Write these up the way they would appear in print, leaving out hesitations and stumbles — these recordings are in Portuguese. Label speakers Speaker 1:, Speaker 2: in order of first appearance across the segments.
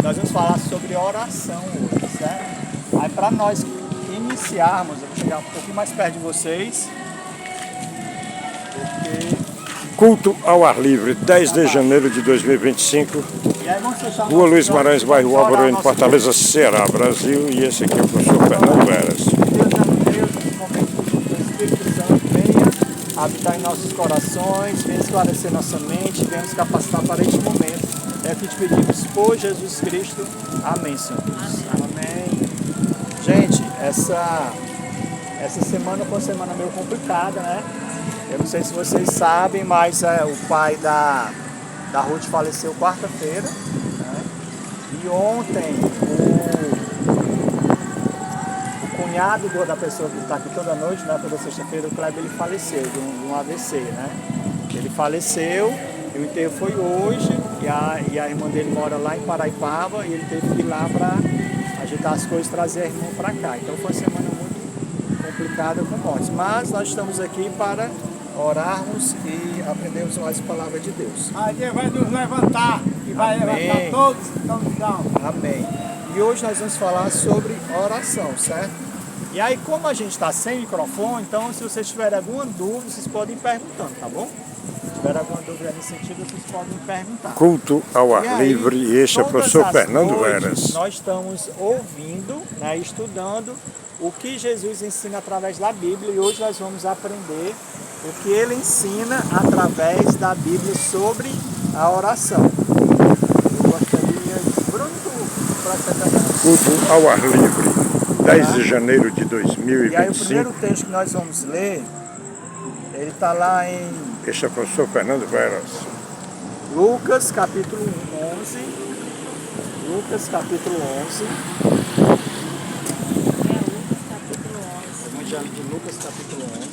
Speaker 1: Nós vamos falar sobre oração hoje, certo? Aí para nós iniciarmos, eu vou chegar um pouquinho mais perto de vocês, porque...
Speaker 2: Culto ao ar livre, 10 de janeiro de 2025, Rua Luiz Maranhos, bairro Alvorada, Fortaleza, Ceará, Brasil. E esse aqui é o professor Fernando Veras.
Speaker 1: Deus, nesse momento, que o Espírito Santo venha habitar em nossos corações, venha esclarecer nossa mente, venha nos capacitar para este momento. É o que te pedimos por Jesus Cristo. Amém, Senhor Deus. Amém. Gente, essa semana foi uma semana meio complicada, né? Eu não sei se vocês sabem, mas o pai da Ruth faleceu quarta-feira, né? E ontem o cunhado da pessoa que está aqui toda noite, né, toda sexta-feira, o Kleber, ele faleceu de um AVC, né? Ele faleceu, e o enterro foi hoje, e a irmã dele mora lá em Paraipaba, e ele teve que ir lá para ajeitar as coisas e trazer a irmã para cá. Então foi uma semana muito complicada com mortes. Mas nós estamos aqui para orarmos e aprendermos mais a palavra de Deus.
Speaker 3: A Deus vai nos levantar e vai levantar todos que estão no chão.
Speaker 1: Amém. E hoje nós vamos falar sobre oração, certo? E aí, como a gente está sem microfone, então se vocês tiverem alguma dúvida, vocês podem ir perguntando, tá bom? Se tiver alguma dúvida nesse sentido, vocês podem perguntar.
Speaker 2: Culto ao ar livre, e este é o professor Fernando Veras.
Speaker 1: Nós estamos ouvindo, né, estudando o que Jesus ensina através da Bíblia, e hoje nós vamos aprender o que ele ensina através da Bíblia sobre a oração. Eu gostaria de... Bruno,
Speaker 2: Culto ao ar livre, 10 de janeiro de 2025.
Speaker 1: E aí o primeiro texto que nós vamos ler, ele está lá em...
Speaker 2: Este é o professor Fernando Veras.
Speaker 1: Lucas capítulo 11. Lucas capítulo 11. Evangelho de Lucas capítulo 11.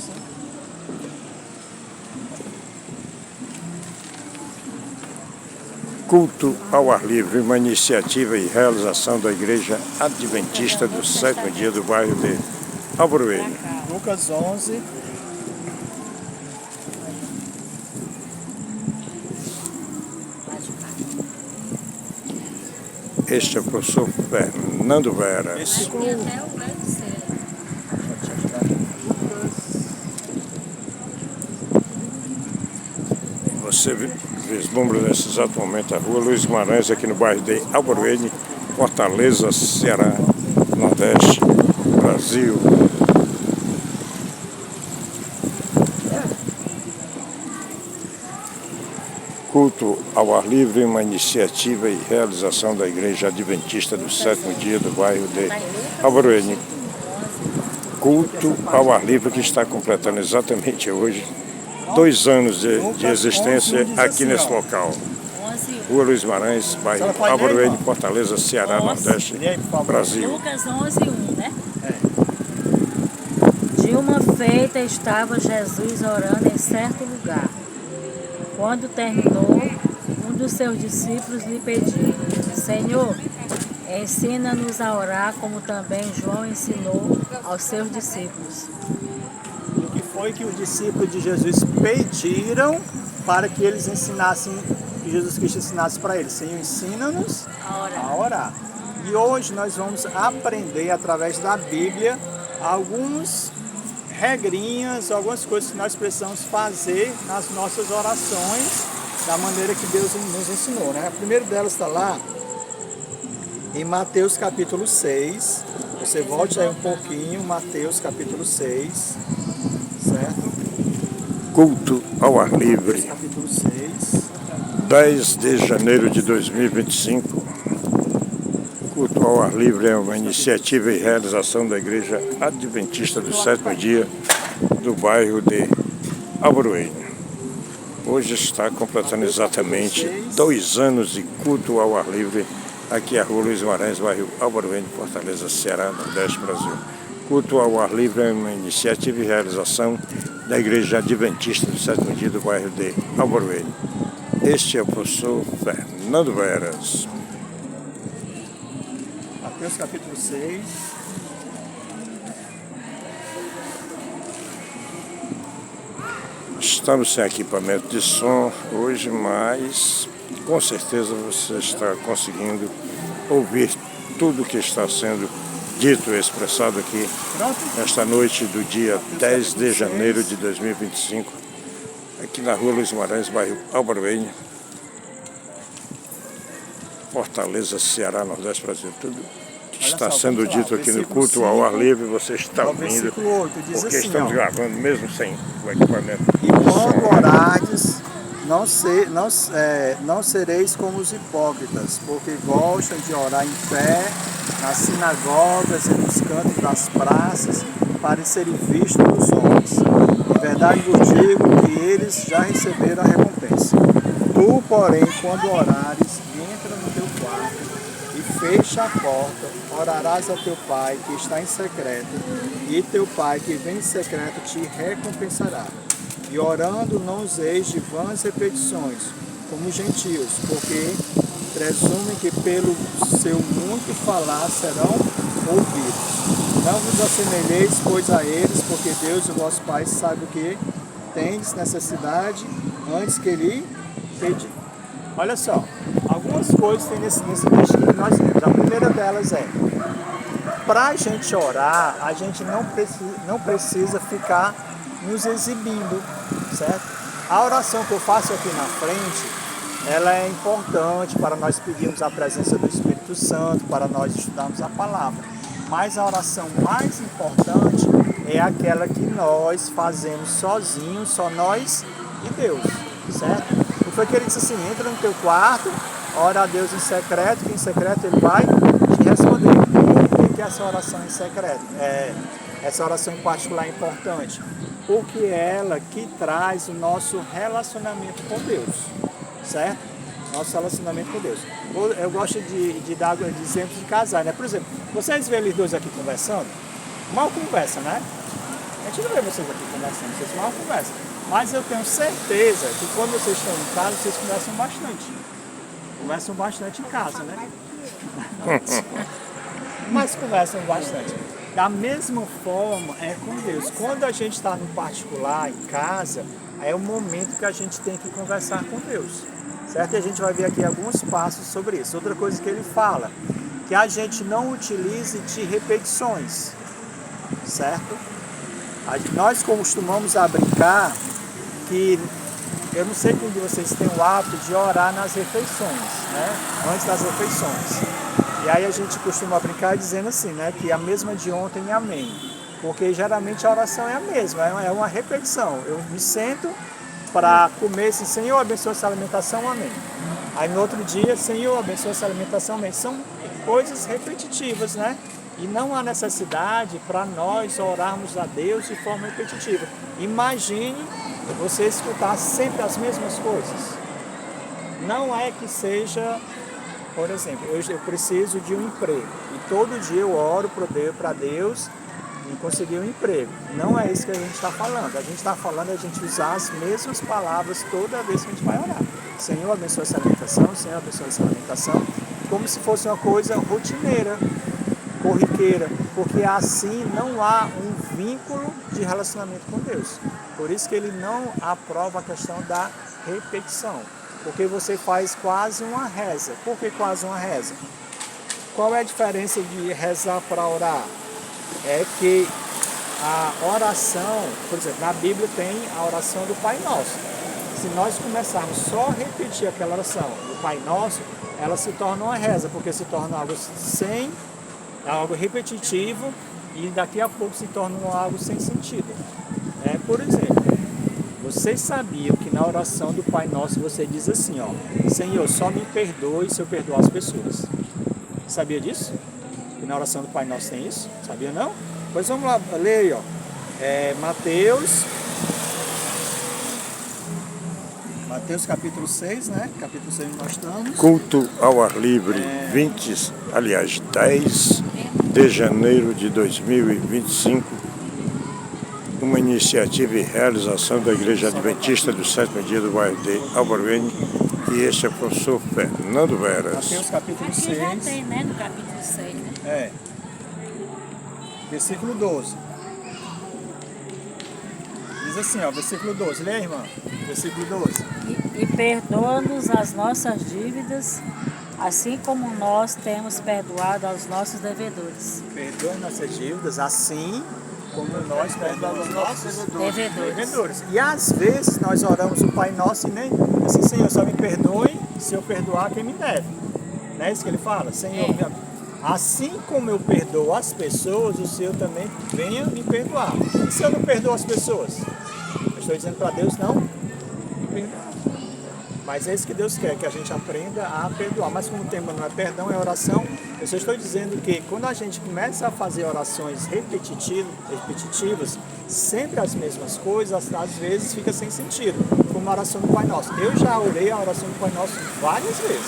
Speaker 2: Culto ao ar livre, uma iniciativa e realização da Igreja Adventista do Sétimo Dia do bairro de Alvorada.
Speaker 1: Lucas 11.
Speaker 2: Este é o professor Fernando Veras.
Speaker 1: Versículo...
Speaker 2: Você vislumbra nesse exato momento a Rua Luiz Maranhos, aqui no bairro de Alvorada, Fortaleza, Ceará, Nordeste, Brasil. Culto ao ar livre, uma iniciativa e realização da Igreja Adventista do Sétimo Dia do bairro de Alvorada. Culto ao ar livre que está completando exatamente hoje 2 anos de existência aqui nesse local. Rua Luiz Maranhos, bairro Alvorada, Fortaleza, Ceará, Nordeste, Brasil.
Speaker 4: Lucas 11:1, né? De uma feita estava Jesus orando em certo lugar. Quando terminou, um dos seus discípulos lhe pediu: Senhor, ensina-nos a orar como também João ensinou aos seus discípulos.
Speaker 1: O que foi que os discípulos de Jesus pediram para que eles ensinassem, que Jesus Cristo ensinasse para eles? Senhor, ensina-nos a orar. E hoje nós vamos aprender através da Bíblia algumas regrinhas, algumas coisas que nós precisamos fazer nas nossas orações da maneira que Deus nos ensinou, né? A primeira delas está lá em Mateus capítulo 6. Você volte aí um pouquinho, Mateus capítulo 6, certo?
Speaker 2: Culto ao ar livre,
Speaker 1: Capítulo 6.
Speaker 2: 10 de janeiro de 2025. Culto ao ar livre é uma iniciativa e realização da Igreja Adventista do Sétimo Dia do bairro de Alvorada. Hoje está completando exatamente 2 anos de culto ao ar livre aqui a Rua Luiz Maranhos, bairro Alvorada, Fortaleza, Ceará, Nordeste, Brasil. Culto ao ar livre é uma iniciativa e realização da Igreja Adventista do Sétimo Dia do bairro de Alvorada. Este é o professor Fernando Veras.
Speaker 1: Mateus capítulo 6.
Speaker 2: Estamos sem equipamento de som hoje, mas com certeza você está conseguindo ouvir tudo que está sendo dito e expressado aqui nesta noite do dia 10 de janeiro de 2025, aqui na rua Luiz Guimarães, bairro Albaruene, Fortaleza, Ceará, Nordeste, Brasil. Tudo que está sendo dito aqui no culto ao ar livre, você está ouvindo, porque estamos gravando mesmo sem o equipamento.
Speaker 1: E quando orares, não sereis como os hipócritas, porque gostam de orar em pé, nas sinagogas e nos cantos das praças, para serem vistos dos homens. Em verdade vos digo que eles já receberam a recompensa. Tu, porém, quando orares, entra no teu quarto e fecha a porta, orarás a teu Pai que está em secreto, e teu Pai que vem em secreto te recompensará. E orando não useis de vãs repetições, como os gentios, porque presumem que pelo seu muito falar serão ouvidos. Não vos assemelheis, pois, a eles, porque Deus, o vosso Pai, sabe o que tendes necessidade antes que lhe pedir. Olha só, algumas coisas tem nesse texto que nós temos. A primeira delas é, para a gente orar, a gente não precisa ficar nos exibindo, certo? A oração que eu faço aqui na frente, ela é importante para nós pedirmos a presença do Espírito Santo, para nós estudarmos a palavra. Mas a oração mais importante é aquela que nós fazemos sozinhos, só nós e Deus, certo? E foi que ele disse assim, entra no teu quarto, ora a Deus em secreto, que em secreto ele vai te responder. Por que essa oração em secreto? Essa oração em particular é importante? Porque é ela que traz o nosso relacionamento com Deus, certo? Nosso relacionamento com Deus. Eu gosto de dar exemplos de casais, né? Por exemplo, vocês veem eles dois aqui conversando, mal conversa, né? A gente não vê vocês aqui conversando, vocês mal conversam. Mas eu tenho certeza que quando vocês estão em casa, vocês conversam bastante. Conversam bastante em casa, né? Mas conversam bastante. Da mesma forma é com Deus. Quando a gente está no particular, em casa, é o momento que a gente tem que conversar com Deus. Certo? E a gente vai ver aqui alguns passos sobre isso. Outra coisa que ele fala, que a gente não utilize de repetições. Certo? Nós costumamos a brincar que, eu não sei quem de vocês tem o hábito de orar nas refeições, né? Antes das refeições. E aí a gente costuma brincar dizendo assim, né? Que a mesma de ontem é amém. Porque geralmente a oração é a mesma, é uma repetição. Eu me sento para comer assim, Senhor, abençoa essa alimentação, amém. Aí no outro dia, Senhor, abençoa essa alimentação, amém. São coisas repetitivas, né? E não há necessidade para nós orarmos a Deus de forma repetitiva. Imagine você escutar sempre as mesmas coisas. Não é que seja, por exemplo, eu preciso de um emprego. E todo dia eu oro para Deus e conseguir um emprego. Não é isso que a gente está falando. A gente está falando a gente usar as mesmas palavras toda vez que a gente vai orar. Senhor, abençoa essa alimentação, Senhor, abençoa essa alimentação. Como se fosse uma coisa rotineira, corriqueira, porque assim não há um vínculo de relacionamento com Deus. Por isso que ele não aprova a questão da repetição, porque você faz quase uma reza. Por que quase uma reza? Qual é a diferença de rezar para orar? É que a oração, por exemplo, na Bíblia tem a oração do Pai Nosso. Se nós começarmos só a repetir aquela oração do Pai Nosso, ela se torna uma reza, porque se torna algo repetitivo e daqui a pouco se torna algo sem sentido. Por exemplo, vocês sabiam que na oração do Pai Nosso você diz assim, ó, Senhor, só me perdoe se eu perdoar as pessoas. Sabia disso? Que na oração do Pai Nosso tem isso? Sabia não? Pois vamos lá, ler aí, ó. Mateus capítulo 6, né? Capítulo 6 nós estamos.
Speaker 2: Culto ao ar livre, 10 de janeiro de 2025. Uma iniciativa e realização da Igreja Adventista do Sétimo Dia do bairro de Albaruene. E este é o professor Fernando Veras.
Speaker 1: Mateus capítulo 6.
Speaker 4: Aqui já tem, né? No capítulo 6, né?
Speaker 1: Versículo 12. Diz assim, ó, versículo 12. Lê, irmã. Versículo 12.
Speaker 4: E perdoa-nos as nossas dívidas, assim como nós temos perdoado aos nossos devedores.
Speaker 1: Perdoe nossas dívidas, assim como nós perdoamos os nossos devedores. E às vezes nós oramos o Pai Nosso e nem assim, Senhor, só me perdoe se eu perdoar quem me deve. Não é isso que ele fala? Senhor, assim como eu perdoo as pessoas, o Senhor também venha me perdoar. E se eu não perdoo as pessoas? Eu estou dizendo para Deus não me perdoar. Mas é isso que Deus quer, que a gente aprenda a perdoar. Mas como o tema não é perdão, é oração, eu só estou dizendo que quando a gente começa a fazer orações repetitivas, sempre as mesmas coisas, às vezes fica sem sentido, como a oração do Pai Nosso. Eu já orei a oração do Pai Nosso várias vezes,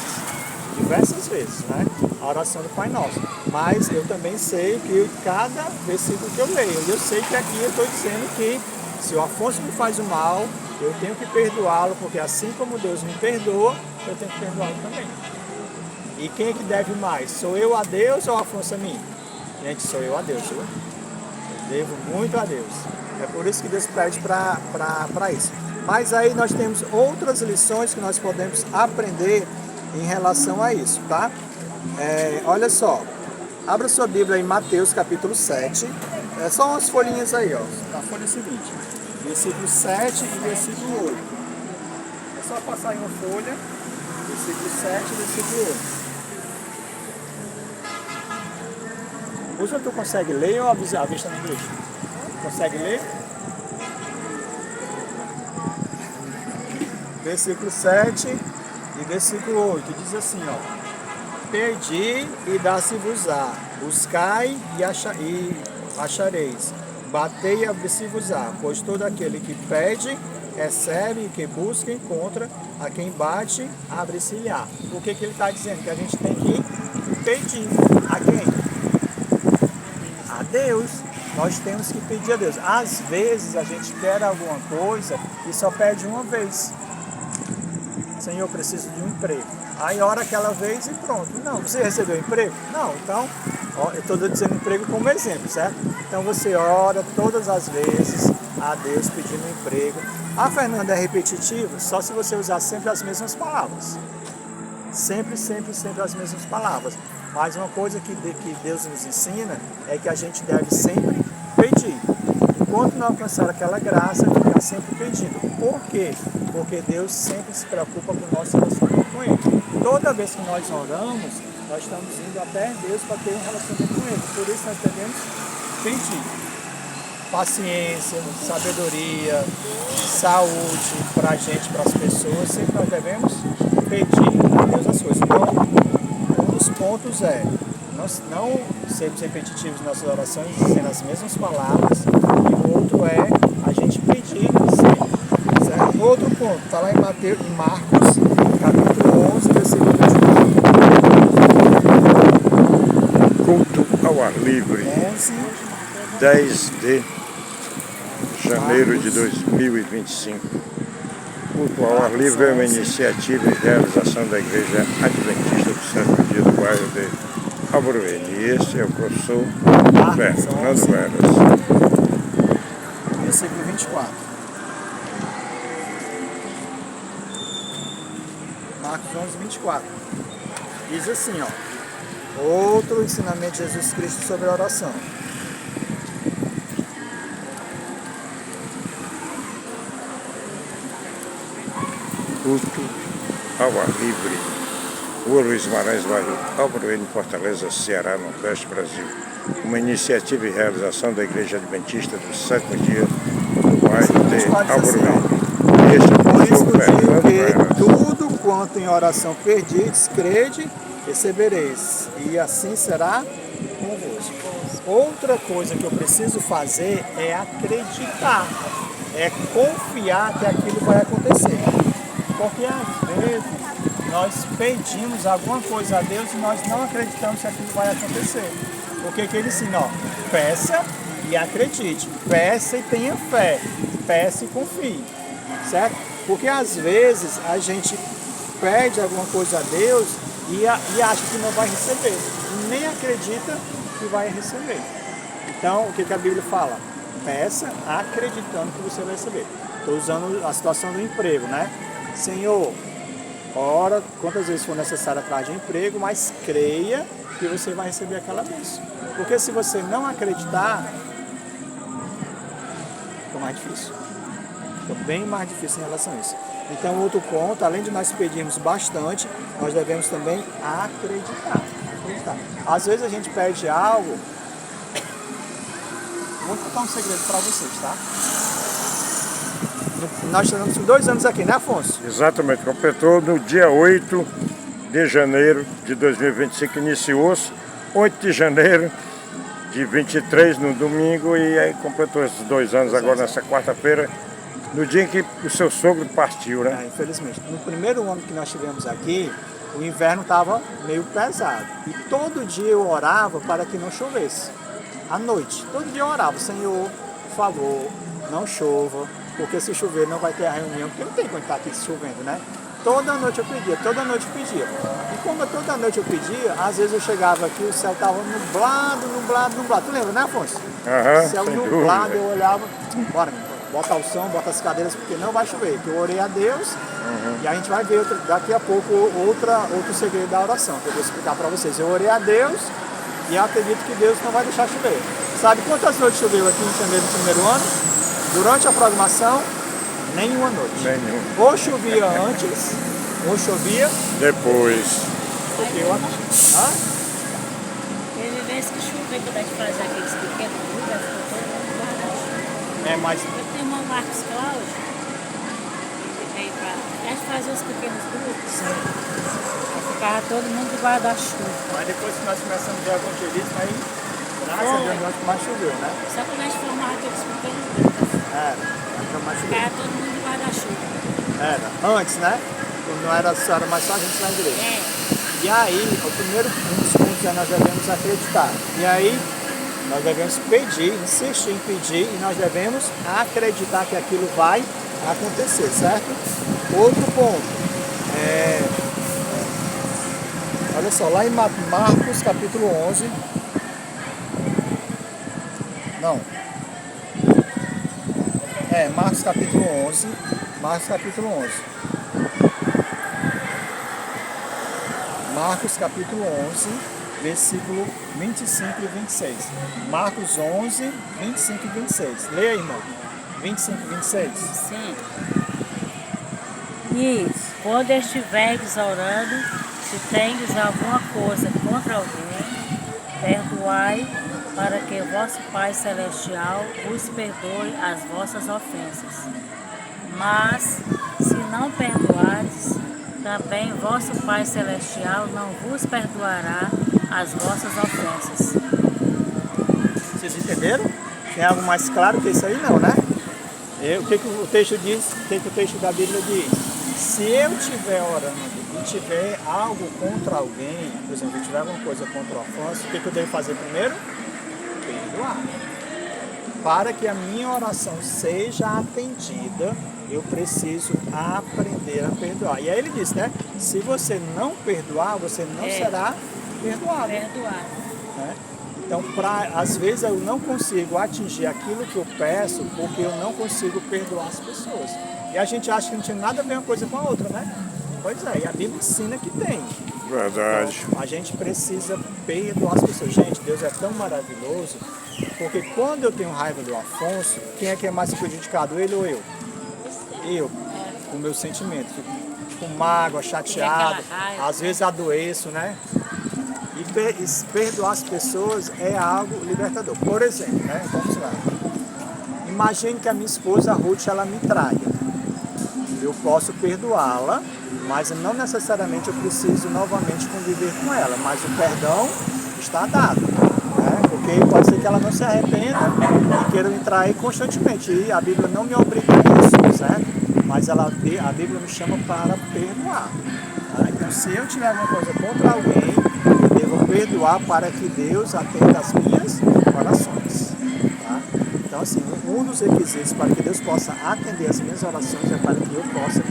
Speaker 1: diversas vezes, né? A oração do Pai Nosso. Mas eu também sei que cada versículo que eu leio, eu sei que aqui eu estou dizendo que se o Afonso me faz o mal, eu tenho que perdoá-lo, porque assim como Deus me perdoa, eu tenho que perdoá-lo também. E quem é que deve mais? Sou eu a Deus ou Afonso a mim? Gente, sou eu a Deus, viu? Eu devo muito a Deus. É por isso que Deus pede para isso. Mas aí nós temos outras lições que nós podemos aprender em relação a isso, tá? Olha só, abra sua Bíblia em Mateus capítulo 7. É só umas folhinhas aí, ó. Na folha seguinte. Versículo 7 e versículo 8. É só passar em uma folha, versículo 7 e versículo 8. Hoje tu consegue ler ou a vista na igreja? Consegue ler? Versículo 7 e versículo 8. Diz assim, ó. Pedi e dá-se-vos-á. Buscai e achareis. Batei e abri-se-vos-á, pois todo aquele que pede, recebe, e quem busca, encontra, a quem bate, abre-se-lhe-á. O que ele está dizendo? Que a gente tem que pedir. A quem? A Deus. Nós temos que pedir a Deus. Às vezes a gente quer alguma coisa e só pede uma vez. Senhor, eu preciso de um emprego. Aí ora aquela vez e pronto. Não, você recebeu emprego? Não, então, ó, eu estou dizendo emprego como exemplo, certo? Então você ora todas as vezes a Deus pedindo um emprego. A Fernanda é repetitiva só se você usar sempre as mesmas palavras. Sempre, sempre, sempre as mesmas palavras. Mas uma coisa que Deus nos ensina é que a gente deve sempre pedir. Enquanto não alcançar aquela graça, ficar sempre pedindo. Por quê? Porque Deus sempre se preocupa com o nosso relacionamento com Ele. Toda vez que nós oramos, nós estamos indo até Deus para ter um relacionamento com Ele. Por isso nós devemos pedir paciência, sabedoria, saúde para a gente, para as pessoas. Sempre nós devemos pedir a Deus as coisas. Então, um dos pontos é nós não sermos repetitivos nas nossas orações, dizendo as mesmas palavras. E o outro é a gente pedir sempre. Certo? Outro ponto, está lá em Marcos, capítulo 11, versículo 24.
Speaker 2: Culto ao ar livre, 10 de janeiro de 2025. Culto ao ar livre é uma iniciativa e realização da Igreja Adventista do Sétimo Dia do bairro de Alvorene. E este é o professor Fernando Veras.
Speaker 1: Versículo 24. Marcos 11, 24. Diz assim, ó. Outro ensinamento de Jesus Cristo sobre a oração.
Speaker 2: Culto ao ar livre. Rua Luiz Marais, bairro Alvorene, Fortaleza, Ceará, Nordeste, Brasil. Uma iniciativa e realização da Igreja Adventista do Sétimo Dia do bairro de Alvorene. Este é o
Speaker 1: Por isso
Speaker 2: professor Fernando
Speaker 1: digo
Speaker 2: Veras.
Speaker 1: que tudo quanto em oração perdides, crede, recebereis, e assim será convosco. Outra coisa que eu preciso fazer é acreditar, é confiar que aquilo vai acontecer. Porque às vezes nós pedimos alguma coisa a Deus e nós não acreditamos que aquilo vai acontecer. Porque que ele ensina, ó, peça e acredite, peça e tenha fé, peça e confie, certo? Porque às vezes a gente pede alguma coisa a Deus e acha que não vai receber, e nem acredita que vai receber. Então, o que a Bíblia fala? peça acreditando que você vai receber. Estou usando a situação do emprego, né? Senhor, ora quantas vezes for necessário atrás de emprego, mas creia que você vai receber aquela bênção. Porque se você não acreditar, fica mais difícil. Fica bem mais difícil em relação a isso. Então, outro ponto, além de nós pedirmos bastante, nós devemos também acreditar. Às vezes a gente pede algo. Vou contar um segredo para vocês, tá? Nós estamos com 2 anos aqui, né, Afonso?
Speaker 2: Exatamente, completou no dia 8 de janeiro de 2025, iniciou-se 8 de janeiro de 23 no domingo e aí completou esses 2 anos agora nessa quarta-feira, no dia em que o seu sogro partiu, né?
Speaker 1: Infelizmente. No primeiro ano que nós tivemos aqui, o inverno estava meio pesado. E todo dia eu orava para que não chovesse. À noite, todo dia eu orava, Senhor, por favor, não chova, porque se chover não vai ter a reunião, porque não tem como estar aqui chovendo, né? Toda noite eu pedia, toda noite eu pedia. E como toda noite eu pedia, às vezes eu chegava aqui, o céu estava nublado. Tu lembra, né, Afonso?
Speaker 2: Aham,
Speaker 1: céu
Speaker 2: sem
Speaker 1: nublado,
Speaker 2: dúvida.
Speaker 1: eu olhava, bora, bota o som, bota as cadeiras, porque não vai chover. Que eu orei a Deus e a gente vai ver daqui a pouco outro segredo da oração, que eu vou explicar para vocês. Eu orei a Deus e eu acredito que Deus não vai deixar chover. Sabe quantas noites choveu aqui em janeiro do primeiro ano? Durante a programação, nenhuma noite.
Speaker 2: Nenhum.
Speaker 1: Ou chovia antes, ou chovia
Speaker 2: Depois.
Speaker 1: porque eu hã?
Speaker 4: Teve vezes que choveu quando a gente fazia aqueles pequenos grupos, ficou todo mundo guardado.
Speaker 1: É mais.
Speaker 4: Eu tenho o irmão Marcos Cláudio, ele veio pra... A gente fazia os pequenos grupos, aí ficava todo mundo de guarda-chuva.
Speaker 1: Mas depois que nós começamos o evangelismo, aí, graças a Deus, nós mais choveu, né?
Speaker 4: Só quando a gente formava aqueles pequenos grupos,
Speaker 1: Era mais choveu.
Speaker 4: ficava todo mundo de guarda-chuva.
Speaker 1: Era. Antes, né? Quando não era só, era mais só a gente na igreja.
Speaker 4: É,
Speaker 1: E aí, o primeiro dos pontos é nós devemos acreditar. E aí, nós devemos pedir, insistir em pedir, e nós devemos acreditar que aquilo vai acontecer, certo? Outro ponto, olha só, lá em Marcos capítulo 11, não, Marcos capítulo 11, Marcos capítulo 11. Marcos capítulo 11, versículo 25 e 26. Marcos 11, 25 e 26. Leia aí, irmão. 25 e 26.
Speaker 4: sim. E quando estiveres orando, se tendes alguma coisa contra alguém, perdoai, para que vosso Pai Celestial vos perdoe as vossas ofensas. Mas, se não perdoares, também vosso Pai Celestial não vos perdoará as vossas ofensas.
Speaker 1: Vocês entenderam? Tem algo mais claro que isso aí? Não, né? O que o texto diz? O que o texto da Bíblia diz? Se eu estiver orando e tiver algo contra alguém, por exemplo, se tiver alguma coisa contra o Afonso, o que eu devo fazer primeiro? Perdoar. Para que a minha oração seja atendida, eu preciso aprender a perdoar. E aí ele diz, né? Se você não perdoar, você não será perdoado.
Speaker 4: Perdoar.
Speaker 1: Né? Então, às vezes eu não consigo atingir aquilo que eu peço porque eu não consigo perdoar as pessoas. E a gente acha que não tem nada a ver uma coisa com a outra, né? Pois é, e a Bíblia ensina que tem.
Speaker 2: Verdade.
Speaker 1: Então, a gente precisa perdoar as pessoas. Gente, Deus é tão maravilhoso, porque quando eu tenho raiva do Afonso, quem é que é mais prejudicado, ele ou eu? Eu, com o meu sentimento. Fico com mágoa, chateado, às vezes adoeço, né? E perdoar as pessoas é algo libertador. Por exemplo, né? Vamos lá. Imagine que a minha esposa, a Ruth, ela me traia. Eu posso perdoá-la, mas não necessariamente eu preciso novamente conviver com ela. Mas o perdão está dado. Né? Porque pode ser que ela não se arrependa e queira me trair constantemente. E a Bíblia não me obriga a isso, certo? Mas a Bíblia me chama para perdoar. Tá? Então, se eu tiver alguma coisa contra alguém, eu devo perdoar para que Deus atenda as minhas orações. Tá? Então, assim, um dos requisitos para que Deus possa atender as minhas orações é para que eu possa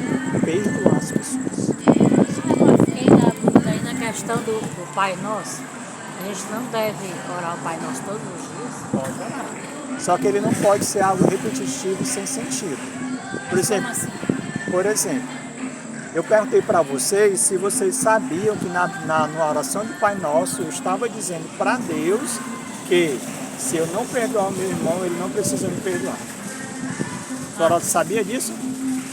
Speaker 1: perdoar as pessoas.
Speaker 4: Eu fiquei na dúvida aí na questão do Pai Nosso. A gente não deve orar o Pai Nosso todos os dias?
Speaker 1: Pode orar. Só que ele não pode ser algo repetitivo sem sentido. Por exemplo, eu perguntei para vocês se vocês sabiam que na oração do Pai Nosso eu estava dizendo para Deus que se eu não perdoar o meu irmão, ele não precisa me perdoar. A senhora sabia disso?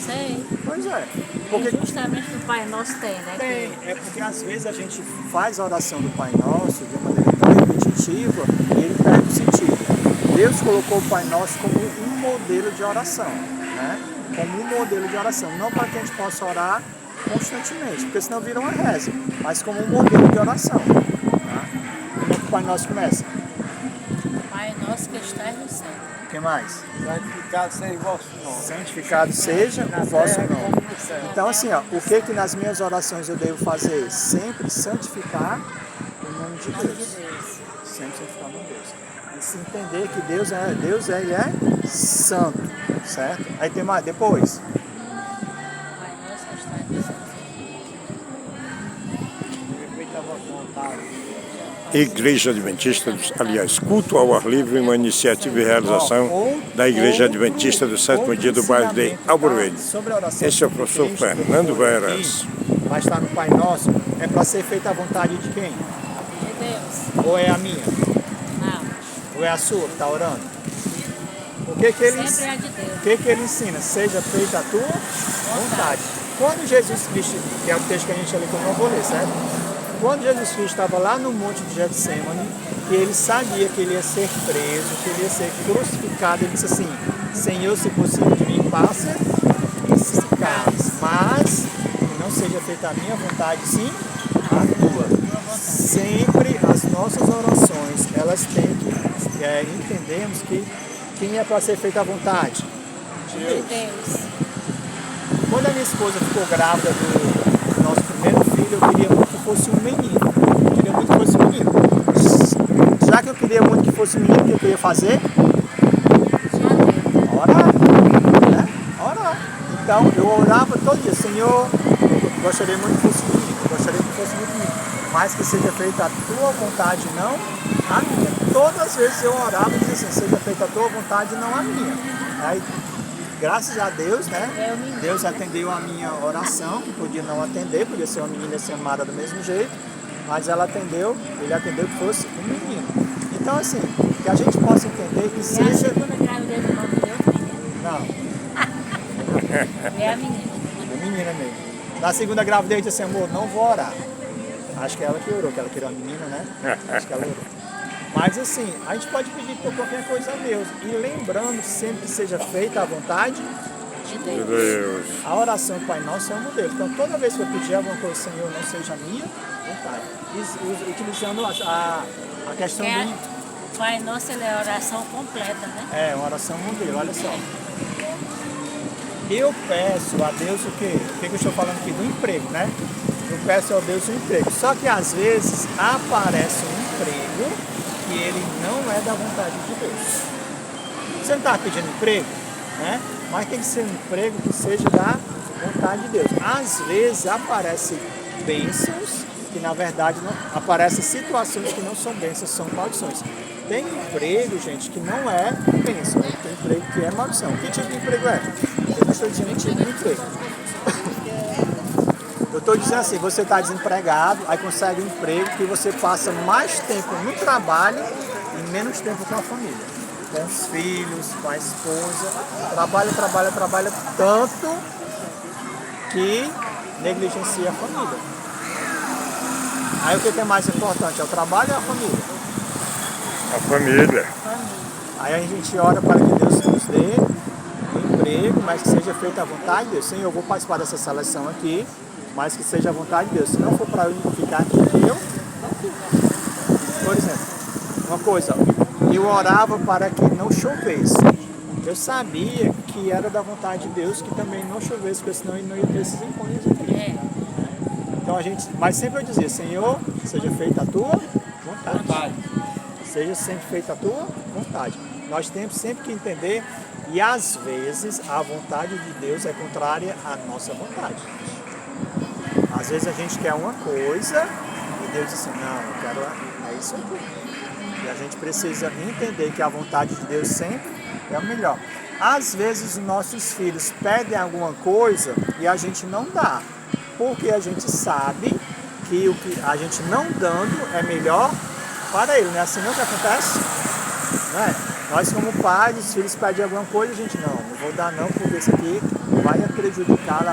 Speaker 4: Sei.
Speaker 1: Pois é. Porque
Speaker 4: E justamente no Pai Nosso tem, né?
Speaker 1: tem, é porque às vezes a gente faz a oração do Pai Nosso de uma maneira tão repetitiva e ele perde o sentido. Deus colocou o Pai Nosso como um modelo de oração, né? Como um modelo de oração, não para que a gente possa orar constantemente, porque senão vira uma reza, mas como um modelo de oração. Tá? Como é que o Pai Nosso começa?
Speaker 4: Pai Nosso que estás no céu.
Speaker 1: O que mais?
Speaker 3: Santificado seja o vosso nome.
Speaker 1: Santificado seja o vosso nome. Então assim, ó, o que nas minhas orações eu devo fazer? Sempre santificar o nome de Deus. Sempre santificar o nome de Deus. E se entender que Deus ele é santo, certo? Aí tem mais, depois.
Speaker 4: Pai Nosso que estás no céu.
Speaker 3: Feita a vossa vontade.
Speaker 2: Igreja Adventista, aliás, culto ao ar livre, uma iniciativa e realização da Igreja Adventista do Sétimo Dia do bairro de Alvorelho. Esse é o professor Fernando Veras.
Speaker 1: Vai estar no Pai Nosso, é para ser feita a vontade de quem?
Speaker 4: De Deus.
Speaker 1: Ou é a minha?
Speaker 4: Não.
Speaker 1: Ou é a sua que está orando? O que ele
Speaker 4: Sempre é de Deus.
Speaker 1: O que ele ensina? Seja feita a tua vontade. Quando Jesus Cristo, que é o texto que a gente ali que eu não vou ler, certo? Quando Jesus Cristo estava lá no monte de Getsemane, que ele sabia que ele ia ser preso, que ele ia ser crucificado, ele disse assim: Senhor, se possível de mim, passa esse cálice, mas que não seja feita a minha vontade, sim a tua. Sempre as nossas orações, elas têm que entendermos que quem é para ser feita a vontade?
Speaker 4: De Deus.
Speaker 1: Quando a minha esposa ficou grávida do nosso primeiro filho, eu queria muito que fosse um menino. Eu queria muito que fosse um menino. Já que eu queria muito que fosse um menino, o que eu queria fazer?
Speaker 4: Já deu.
Speaker 1: Orar. Né? Orar. Então, eu orava todo dia: Senhor, eu gostaria muito que fosse um menino. Eu gostaria que fosse muito menino. Mas que seja feita a tua vontade, não a minha. Todas as vezes eu orava e dizia assim: seja feita a tua vontade, não a minha. Aí, graças a Deus, né? Deus atendeu a minha oração, que podia não atender, podia ser uma menina ser amada do mesmo jeito, mas ele atendeu que fosse um menino. Então, assim, que a gente possa entender que
Speaker 4: E a
Speaker 1: seja.
Speaker 4: segunda gravidez do nome de outro menino.
Speaker 1: Não,
Speaker 4: É a menina.
Speaker 1: é menina mesmo. Na segunda gravidez, eu disse assim: amor, não vou orar. Acho que ela que orou, que ela queria uma menina, né? Acho que ela orou. Mas assim, a gente pode pedir por qualquer coisa a Deus. E lembrando sempre que seja feita a vontade
Speaker 4: De
Speaker 2: Meu
Speaker 4: Deus.
Speaker 2: Deus.
Speaker 1: A oração do Pai Nosso é um modelo. Então, toda vez que eu pedir alguma coisa, Senhor, não seja a minha vontade. Utilizando a questão
Speaker 4: Que
Speaker 1: do...
Speaker 4: o Pai Nosso, ele é a oração completa, né?
Speaker 1: É, uma oração modelo, olha só. Eu peço a Deus o quê? O que eu estou falando aqui? Do emprego, né? Eu peço a Deus um emprego. Só que às vezes aparece um emprego que ele não é da vontade de Deus. Você não está pedindo emprego, né? Mas tem que ser um emprego que seja da vontade de Deus. Às vezes aparecem bênçãos que na verdade não aparecem situações que não são bênçãos, são maldições. Tem emprego, gente, que não é bênção, tem emprego que é maldição. Que tipo de emprego é? Eu não estou dizendo tipo de emprego. Eu estou dizendo assim, você está desempregado, aí consegue um emprego que você passa mais tempo no trabalho e menos tempo com a família. Com os filhos, com a esposa. Trabalha tanto que negligencia a família. Aí o que é mais importante? É o trabalho ou a família?
Speaker 2: A família.
Speaker 1: Aí a gente ora para que Deus nos dê um emprego, mas que seja feita a vontade de Deus. Senhor, eu vou participar dessa seleção aqui, mas que seja a vontade de Deus. Se não for para eu ficar aqui, eu não fico. Por exemplo, uma coisa, eu orava para que não chovesse. Eu sabia que era da vontade de Deus que também não chovesse, porque senão ele não ia ter esses incômodos aqui.
Speaker 4: É.
Speaker 1: Então mas sempre eu dizia: Senhor, seja feita a tua vontade. Seja sempre feita a tua vontade. Nós temos sempre que entender, e às vezes a vontade de Deus é contrária à nossa vontade. Às vezes a gente quer uma coisa e Deus diz assim: não, eu quero isso aqui. E a gente precisa entender que a vontade de Deus sempre é o melhor. Às vezes os nossos filhos pedem alguma coisa e a gente não dá, porque a gente sabe que o que a gente não dando é melhor para ele, não é assim não que acontece? Não é? Nós como pais, os filhos pedem alguma coisa, a gente não vou dar não, porque isso aqui vai prejudicá-lo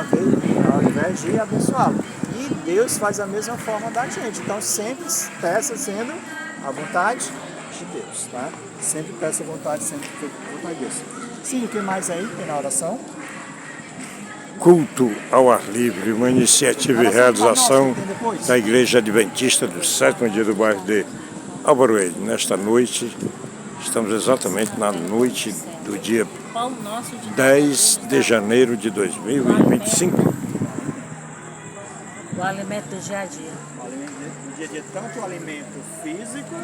Speaker 1: ao invés de abençoá-lo. E Deus faz a mesma forma da gente, então sempre peça sendo a vontade de Deus, tá? Sempre peça a vontade, sempre a vontade de Deus. Sim, o que mais aí tem na oração?
Speaker 2: Culto ao ar livre, uma iniciativa e realização da Igreja Adventista do Sétimo Dia do bairro de Alvaroeiro. Nesta noite, estamos exatamente na noite do dia 10 de janeiro de 2025.
Speaker 4: O alimento do dia a dia.
Speaker 1: No dia a dia, tanto o alimento físico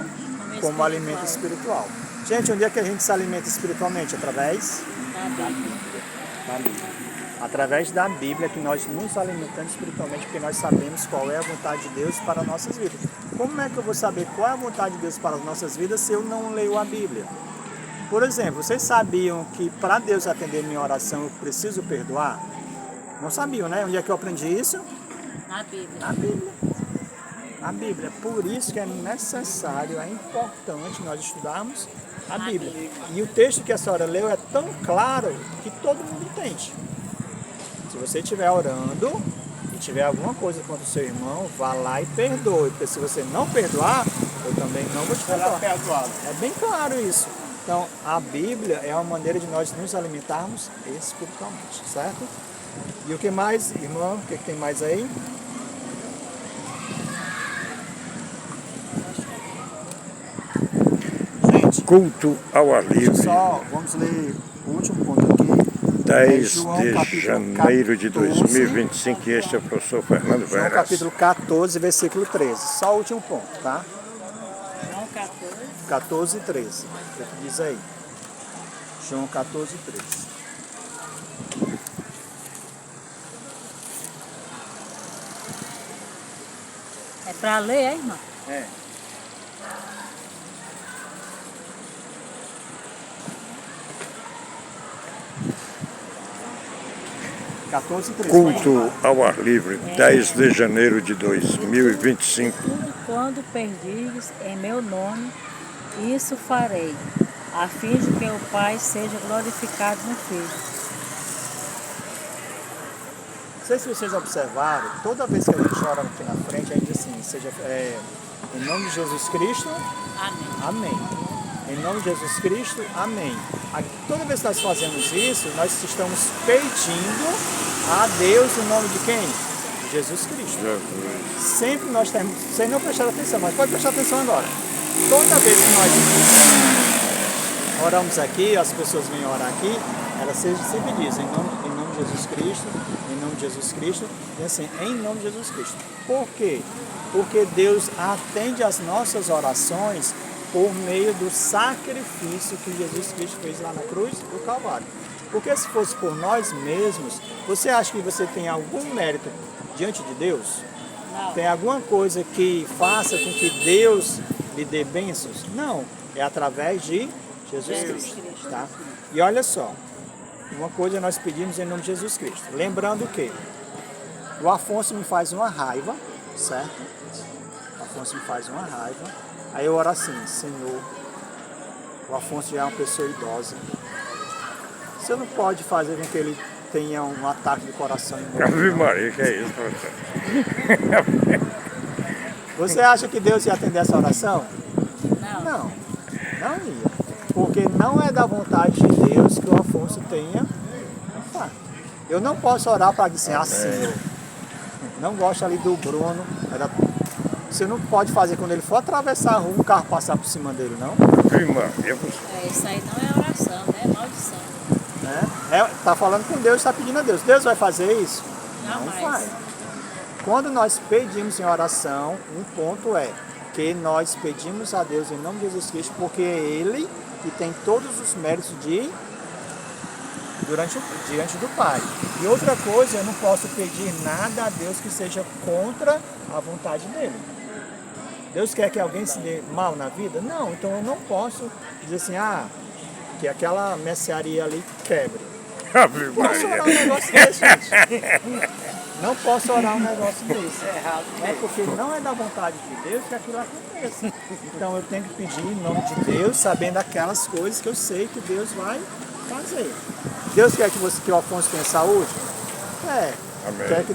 Speaker 1: como o alimento espiritual. Gente, onde é que a gente se alimenta espiritualmente? Através da Bíblia. Através da Bíblia que nós nos alimentamos espiritualmente, porque nós sabemos qual é a vontade de Deus para as nossas vidas. Como é que eu vou saber qual é a vontade de Deus para as nossas vidas se eu não leio a Bíblia? Por exemplo, vocês sabiam que para Deus atender minha oração eu preciso perdoar? Não sabiam, né? Onde é que eu aprendi isso?
Speaker 4: Na Bíblia.
Speaker 1: Na Bíblia. Na Bíblia. Por isso que é necessário, é importante nós estudarmos a Bíblia. E o texto que a senhora leu é tão claro que todo mundo entende. Se você estiver orando e tiver alguma coisa contra o seu irmão, vá lá e perdoe. Porque se você não perdoar, eu também não vou te perdoar. É bem claro isso. Então, a Bíblia é uma maneira de nós nos alimentarmos espiritualmente, certo? E o que mais, irmão? O que tem mais aí? Gente,
Speaker 2: Culto ao ar livre.
Speaker 1: só vamos ler o último ponto aqui.
Speaker 2: 10
Speaker 1: João,
Speaker 2: de janeiro de 2025, e este é o professor Fernando
Speaker 1: João
Speaker 2: Veras.
Speaker 1: capítulo 14, versículo 13. Só o último ponto, tá?
Speaker 4: João 14.
Speaker 1: 14 e 13. O que diz aí? João 14 e 13.
Speaker 4: É para ler, é, irmão?
Speaker 1: É.
Speaker 2: Culto ao ar livre, 10 de janeiro de 2025.
Speaker 4: Tudo quando perdires em meu nome, isso farei, a fim de que o Pai seja glorificado no Filho.
Speaker 1: Não sei se vocês observaram, toda vez que a gente ora aqui na frente, a gente diz assim, seja em nome de Jesus Cristo,
Speaker 4: Amém.
Speaker 1: amém. Em nome de Jesus Cristo, amém. Toda vez que nós fazemos isso, nós estamos pedindo a Deus em nome de quem? De Jesus Cristo. Sempre nós temos, sem não prestar atenção, mas pode prestar atenção agora. Toda vez que nós oramos aqui, as pessoas vêm orar aqui, elas sempre dizem em nome de Jesus Cristo, em nome de Jesus Cristo, e assim, em nome de Jesus Cristo. Por quê? Porque Deus atende as nossas orações por meio do sacrifício que Jesus Cristo fez lá na cruz do Calvário. Porque se fosse por nós mesmos, você acha que você tem algum mérito diante de Deus?
Speaker 4: Não.
Speaker 1: Tem alguma coisa que faça com que Deus lhe dê bênçãos? Não, é através de Jesus Cristo. Tá? E olha só, uma coisa nós pedimos em nome de Jesus Cristo. Lembrando que o Afonso me faz uma raiva, certo? O Afonso me faz uma raiva. Aí eu oro assim, Senhor, o Afonso já é uma pessoa idosa. Você não pode fazer com que ele tenha um ataque de coração.
Speaker 2: Ave Maria, que é isso, professor?
Speaker 1: Você acha que Deus ia atender essa oração?
Speaker 4: Não.
Speaker 1: Não, não ia. Porque não é da vontade de Deus que o Afonso tenha um infarto. Eu não posso orar para dizer assim, não gosto ali do Bruno. Você não pode fazer quando ele for atravessar a rua, um carro passar por cima dele, não?
Speaker 2: Ave Maria, professor.
Speaker 4: Isso aí não é oração, né? É maldição.
Speaker 1: Tá falando com Deus, está pedindo a Deus. Deus vai fazer isso? Não
Speaker 4: Jamais.
Speaker 1: vai. Quando nós pedimos em oração, um ponto é que nós pedimos a Deus em nome de Jesus Cristo, porque é Ele que tem todos os méritos diante do Pai. E outra coisa, eu não posso pedir nada a Deus que seja contra a vontade dEle. Deus quer que alguém se dê mal na vida? Não, então eu não posso dizer assim, que aquela mercearia ali quebre.
Speaker 2: Ave
Speaker 1: Não posso orar um
Speaker 2: Maria.
Speaker 1: negócio desse, gente. Não posso orar um negócio desse. É porque não é da vontade de Deus que aquilo aconteça. Então eu tenho que pedir em nome de Deus, sabendo aquelas coisas que eu sei que Deus vai fazer. Deus quer que o Afonso tenha saúde?
Speaker 2: Amém.
Speaker 1: Quer que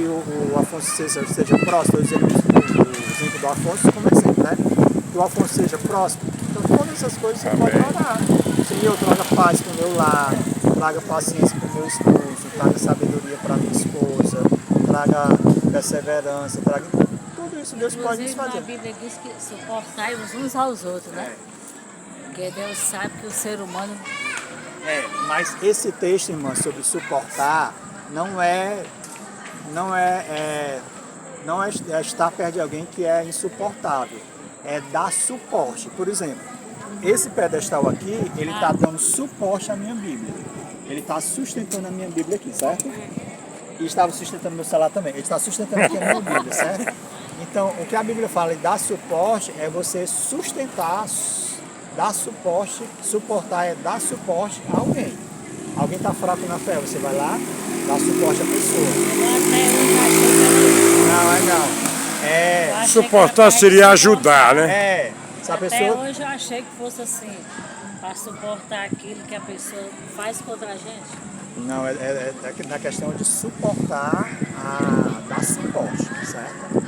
Speaker 1: o Afonso seja próspero. Eu usei o exemplo do Afonso como exemplo, né? Que o Afonso seja próspero. Então todas essas coisas você pode orar. Senhor, traga paz para o meu lar, traga paciência para o meu esposo, traga sabedoria para a minha esposa, traga perseverança, traga... Tudo isso Deus pode nos
Speaker 4: Inclusive,
Speaker 1: fazer.
Speaker 4: na Bíblia diz que suportai uns aos outros, né? Porque Deus sabe que o ser humano...
Speaker 1: Mas esse texto, irmã, sobre suportar, não é estar perto de alguém que é insuportável. É dar suporte. Por exemplo, esse pedestal aqui, ele está dando suporte à minha Bíblia. Ele está sustentando a minha Bíblia aqui, certo? E estava sustentando meu celular também. Ele está sustentando aqui a minha Bíblia, certo? Então, o que a Bíblia fala de dar suporte é você sustentar, dar suporte, suportar é dar suporte a alguém. Alguém está fraco na fé, você vai lá, dá suporte à pessoa. Não.
Speaker 2: Suportar seria ajudar, né?
Speaker 1: Se a
Speaker 4: Até
Speaker 1: pessoa...
Speaker 4: hoje eu achei que fosse assim, para suportar aquilo que a pessoa faz contra a gente.
Speaker 1: Não, é na questão de suportar, dar suporte, certo?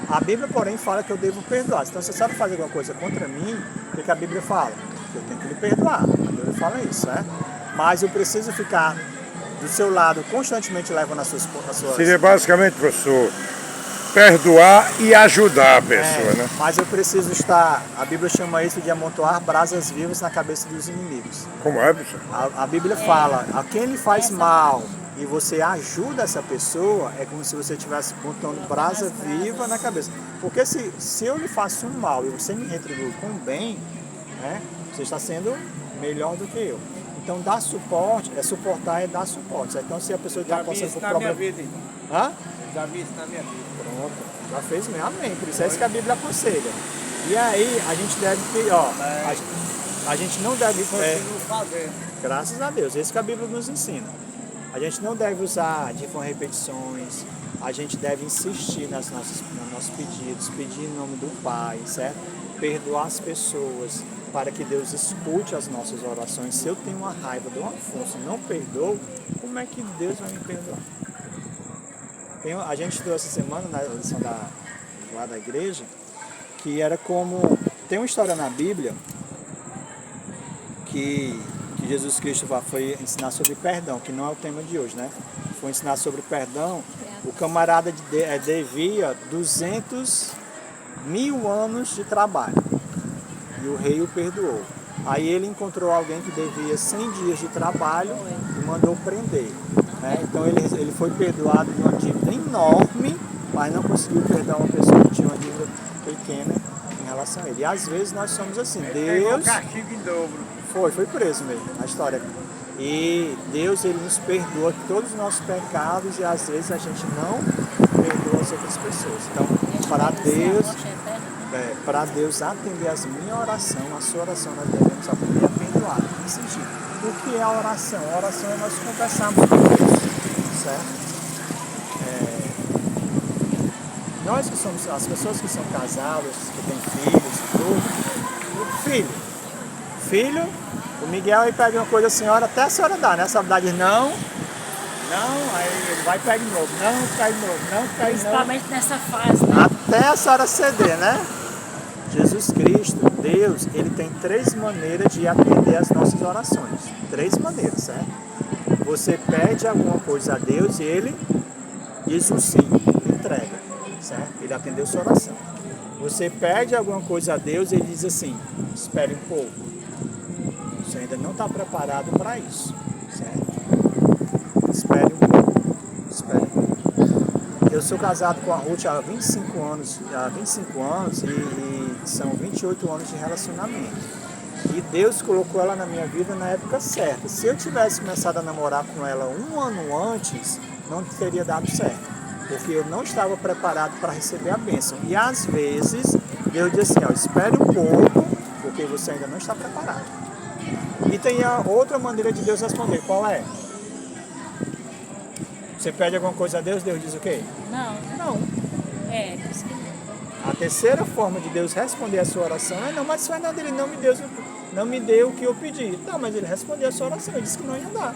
Speaker 1: A Bíblia, porém, fala que eu devo perdoar. Então, se você sabe fazer alguma coisa contra mim, o que a Bíblia fala? Que eu tenho que lhe perdoar. A Bíblia fala isso, certo? Mas eu preciso ficar do seu lado constantemente levando as suas...
Speaker 2: Seria basicamente, professor, perdoar e ajudar a pessoa, né?
Speaker 1: Mas eu preciso estar... A Bíblia chama isso de amontoar brasas vivas na cabeça dos inimigos.
Speaker 2: Como é, professor?
Speaker 1: A Bíblia fala, a quem lhe faz mal e você ajuda essa pessoa, é como se você estivesse botando brasa viva na cabeça. Porque se eu lhe faço um mal e você me retribui com bem, né, você está sendo melhor do que eu. Então, dar suporte, suportar é dar suporte. Certo? Então, se a pessoa está passando por problema...
Speaker 3: Já vi isso na minha vida.
Speaker 1: Pronto, já fez mesmo, amém. Por isso é isso que a Bíblia aconselha. E aí, a gente deve... A gente não deve...
Speaker 3: Continuo fazendo.
Speaker 1: Graças a Deus, é isso que a Bíblia nos ensina. A gente não deve usar de forma repetições, a gente deve insistir nos nossos pedidos, pedir em nome do Pai, certo? Perdoar as pessoas, para que Deus escute as nossas orações. Se eu tenho uma raiva do Afonso e não perdoo, como é que Deus vai me perdoar? A gente estudou essa semana na lição lá da igreja, que era como... Tem uma história na Bíblia que Jesus Cristo foi ensinar sobre perdão, que não é o tema de hoje, né? Foi ensinar sobre perdão. O camarada devia 200.000 anos de trabalho e o rei o perdoou. Aí ele encontrou alguém que devia 100 dias de trabalho e mandou prender, né? Então ele foi perdoado de uma dívida enorme, mas não conseguiu perdoar uma pessoa que tinha uma dívida pequena em relação a ele. E às vezes nós somos assim, Deus...
Speaker 3: castigo em dobro.
Speaker 1: Foi preso mesmo, na história. E Deus, ele nos perdoa todos os nossos pecados e às vezes a gente não perdoa as outras pessoas. Então, para Deus atender a minha oração, a sua oração, nós devemos aprender a perdoar. Nesse sentido. O que é a oração? A oração é nós conversarmos com Deus, certo? Nós que somos, as pessoas que são casadas, que têm filhos e tudo, filho, o Miguel aí pede uma coisa, a senhora, até a senhora dá, né? A senhora dá de não, aí ele vai e pega de novo, não, cai de novo, não, cai de novo.
Speaker 4: Principalmente nessa fase, né?
Speaker 1: Até a senhora ceder, né? Jesus Cristo, Deus, ele tem 3 maneiras de atender as nossas orações. 3 maneiras, certo? Você pede alguma coisa a Deus e ele diz o sim, entrega, certo? Ele atendeu sua oração. Você pede alguma coisa a Deus e ele diz assim, espere um pouco. Você ainda não está preparado para isso, certo? Espere um pouco. Eu sou casado com a Ruth há 25 anos e são 28 anos de relacionamento. E Deus colocou ela na minha vida na época certa. Se eu tivesse começado a namorar com ela 1 ano antes, não teria dado certo. Porque eu não estava preparado para receber a bênção. E às vezes Deus diz assim, ó, espere um pouco, porque você ainda não está preparado. E tem a outra maneira de Deus responder, qual é? Você pede alguma coisa a Deus, Deus diz o quê?
Speaker 4: Não.
Speaker 1: Não.
Speaker 4: Diz que não.
Speaker 1: A terceira forma de Deus responder a sua oração é, não, mas Fernando, ele não me deu o que eu pedi. Não, mas ele respondeu a sua oração, ele disse que não ia dar.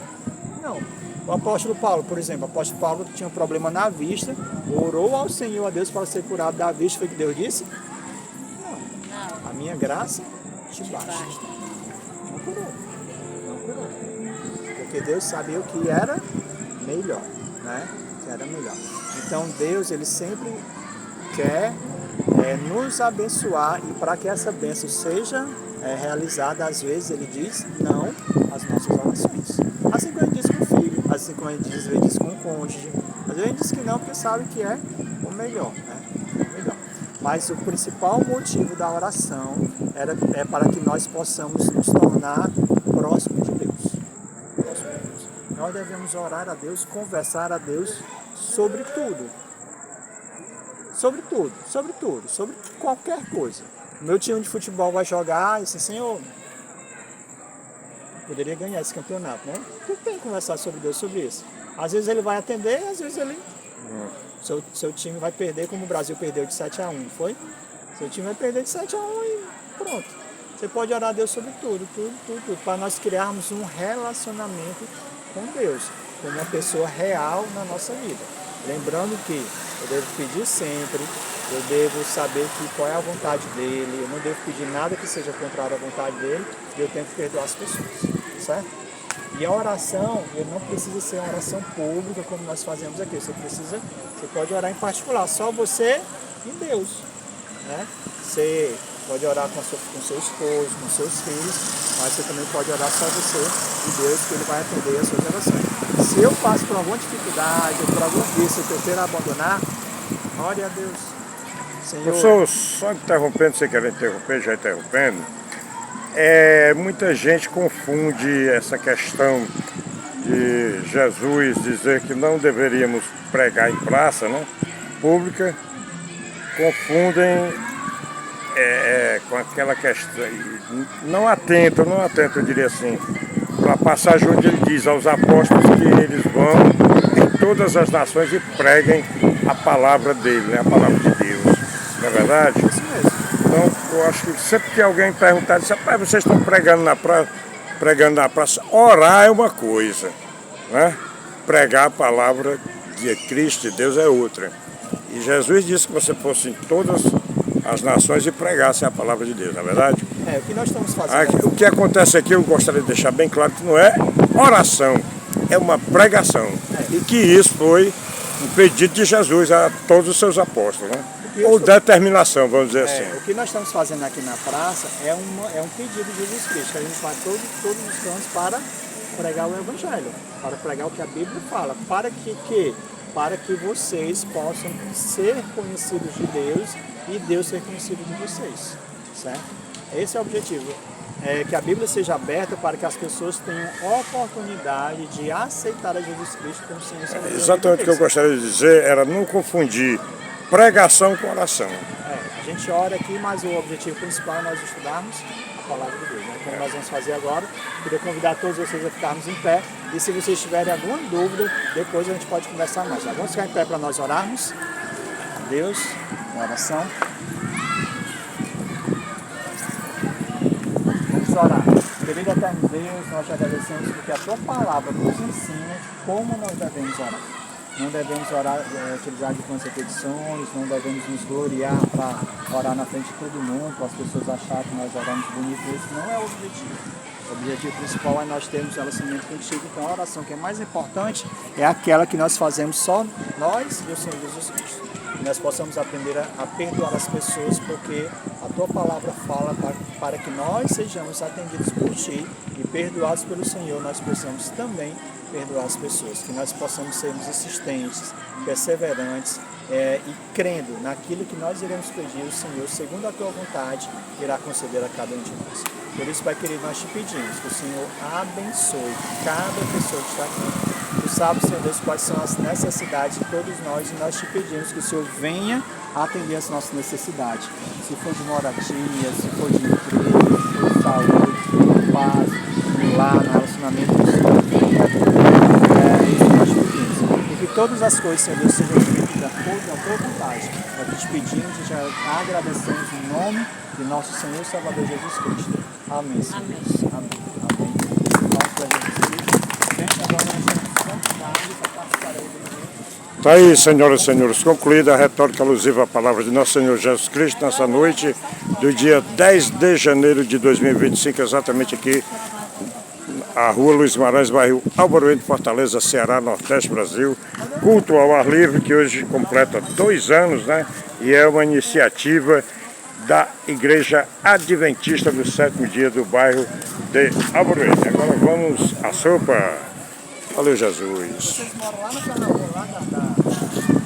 Speaker 1: Não. O apóstolo Paulo, por exemplo, o apóstolo Paulo tinha um problema na vista, orou ao Senhor, a Deus, para ser curado da vista, foi o que Deus disse? Não. A minha graça te basta. Não curou. Não curou. Porque Deus sabia o que era melhor, né? Que era melhor. Então Deus, ele sempre quer nos abençoar, e para que essa bênção seja realizada, às vezes ele diz não às nossas orações. Assim como ele diz com o filho, assim como ele diz com o cônjuge. Às vezes ele diz que não porque sabe que é o melhor, né? O melhor. Mas o principal motivo da oração é para que nós possamos nos tornar próximos de Deus. Próximo de Deus. Nós devemos orar a Deus, conversar a Deus sobre tudo. Sobre tudo, sobre qualquer coisa. O meu time de futebol vai jogar e assim, Senhor, poderia ganhar esse campeonato, né? Tu tem que conversar sobre Deus, sobre isso. Às vezes ele vai atender, às vezes ele... Seu time vai perder, como o Brasil perdeu de 7-1, foi? Seu time vai perder de 7-1 e pronto. Você pode orar a Deus sobre tudo, para nós criarmos um relacionamento com Deus, com uma pessoa real na nossa vida. Lembrando que eu devo pedir sempre, eu devo saber qual é a vontade dele, eu não devo pedir nada que seja contrário à vontade dele, e eu tenho que perdoar as pessoas, certo? E a oração, não precisa ser uma oração pública como nós fazemos aqui, você pode orar em particular, só você e Deus, né? Você pode orar com seu esposo, com seus filhos, mas você também pode orar só você e Deus, que ele vai atender as suas orações. Se eu passo por alguma dificuldade, ou por algum vício que eu queira abandonar, ore a Deus. Senhor.
Speaker 2: Professor, só interrompendo, você quer interromper, já interrompendo, muita gente confunde essa questão de Jesus dizer que não deveríamos pregar em praça, né, pública, confundem com aquela questão, não atento, eu diria assim, para a passagem onde ele diz aos apóstolos que eles vão em todas as nações e preguem a palavra dele, né, a palavra de Deus, não é verdade?
Speaker 1: Isso mesmo.
Speaker 2: Então, eu acho que sempre que alguém perguntar, diz, vocês estão pregando na praça, orar é uma coisa, né? Pregar a palavra de Cristo e Deus é outra. E Jesus disse que você fosse em todas as nações e pregasse a palavra de Deus, não é verdade?
Speaker 1: O que nós estamos fazendo...
Speaker 2: O que acontece aqui, eu gostaria de deixar bem claro que não é oração, é uma pregação. E que isso foi um pedido de Jesus a todos os seus apóstolos, né? Ou determinação, vamos dizer assim.
Speaker 1: O que nós estamos fazendo aqui na praça é um pedido de Jesus Cristo, que a gente vai todos os cantos para pregar o Evangelho, para pregar o que a Bíblia fala, para que vocês possam ser conhecidos de Deus e Deus ser conhecido de vocês, certo? Esse é o objetivo, que a Bíblia seja aberta para que as pessoas tenham oportunidade de aceitar a Jesus Cristo como Senhor e Salvador.
Speaker 2: Exatamente o que eu gostaria de dizer era não confundir pregação com oração.
Speaker 1: A gente ora aqui, mas o objetivo principal é nós estudarmos a palavra de Deus, né? Como nós vamos fazer agora. Queria convidar todos vocês a ficarmos em pé. E se vocês tiverem alguma dúvida, depois a gente pode conversar mais. Vamos ficar em pé para nós orarmos. Deus, uma oração. Vamos orar. Querido eterno Deus, nós te agradecemos porque a tua palavra nos ensina como nós devemos orar. Não devemos utilizar de grandes repetições, não devemos nos gloriar para orar na frente de todo mundo, para as pessoas acharem que nós oramos bonito. Esse não é o objetivo. O objetivo principal é nós termos relacionamento contigo. Então a oração que é mais importante é aquela que nós fazemos só nós e o Senhor Jesus Cristo. Que nós possamos aprender a perdoar as pessoas, porque a tua palavra fala para que nós sejamos atendidos por ti e perdoados pelo Senhor, nós precisamos também perdoar as pessoas, que nós possamos sermos insistentes, perseverantes e crendo naquilo que nós iremos pedir, o Senhor, segundo a tua vontade, irá conceder a cada um de nós. Por isso, Pai querido, nós te pedimos que o Senhor abençoe cada pessoa que está aqui, Tu sabes, Senhor Deus, quais são as necessidades de todos nós e nós te pedimos que o Senhor venha atender as nossas necessidades. Se for de moradia, se for de emprego, se for de saúde, se for de paz, no lar, no relacionamento do Senhor, venha atender isso que nós pedimos. E que todas as coisas, Senhor Deus, sejam feitas de acordo com a tua vontade. Nós te pedimos e te agradecemos em nome de nosso Senhor e Salvador Jesus Cristo. Amém, Senhor. Amém. Amém. Nosso Senhor Jesus Cristo. Sempre agora nós estamos convidados a participar aí do momento.
Speaker 2: Está aí, senhoras e senhores, concluída a retórica alusiva à palavra de nosso Senhor Jesus Cristo nessa noite do dia 10 de janeiro de 2025, exatamente aqui, a Rua Luiz Maranhão, bairro Alvaruento, Fortaleza, Ceará, Nordeste, Brasil. Culto ao ar livre, que hoje completa 2 anos, né? E é uma iniciativa da Igreja Adventista do 7º dia do bairro de Alvaruento. Agora vamos à sopa. Valeu, Jesus.
Speaker 1: Vocês moram lá no canal, lá na